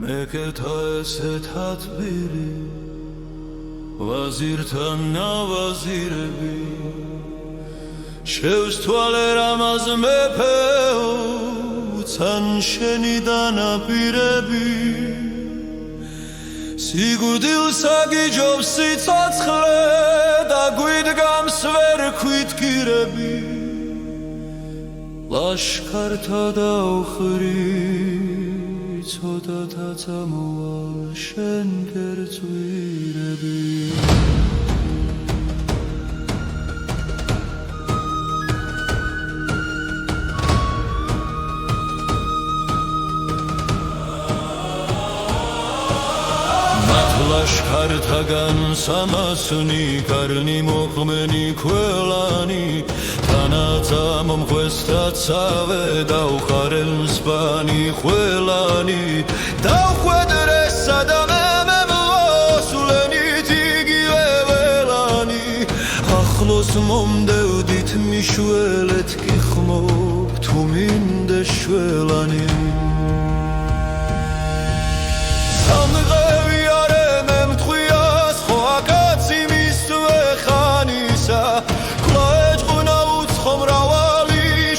მეკეთა ესეთ ათბირი ვაზირთან ნავაზირები შევსთვალე რამაზ მეფეო თან შენი დანაპირები სიკვდილს აგიჯობს სიცოცხლე და გვიდგამს ვერ ქვითკირები ლაშქართა დავხრი ცოტათაც ამოვალ შენ გერწვირები ლაშქართაგან სამასნი კარნი მოყმენი ყველანი თანაცა მომხვესთა ცავე დავხარენ სპანი ყველანი დავხვედრესა და მე მოსვლენით იგივე ველანი ახლოს მომდევდით მიშველეთ კი ხმობ თუ მინდე შველანი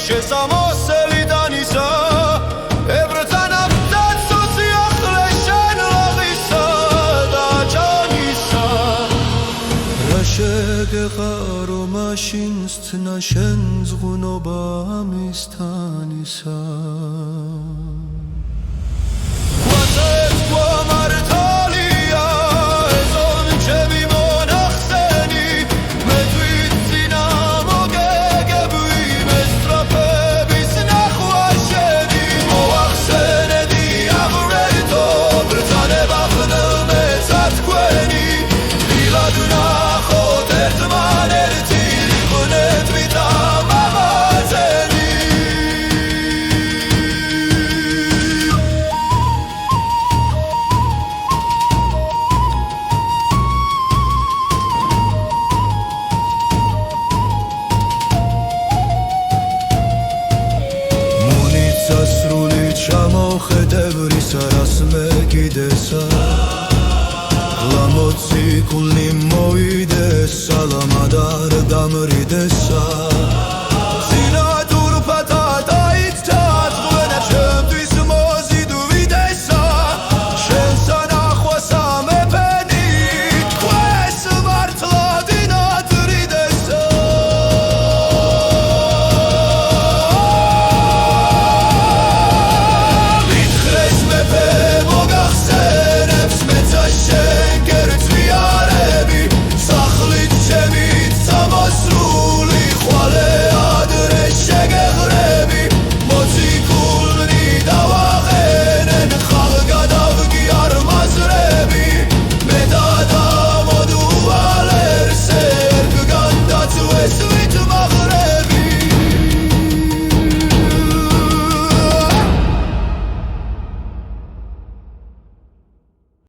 შესამოსელი დანისა ებრთანა დაცოციახლე შენ ლაღისა და ჯანისა რა შეგეყარო მაშინ სცნა შენ ზღუნობა ამისთანისა ჩამოხედევრის რას მეკიდესა ლამოცი კულნი მოიდეს სალამად არ დამრიდესა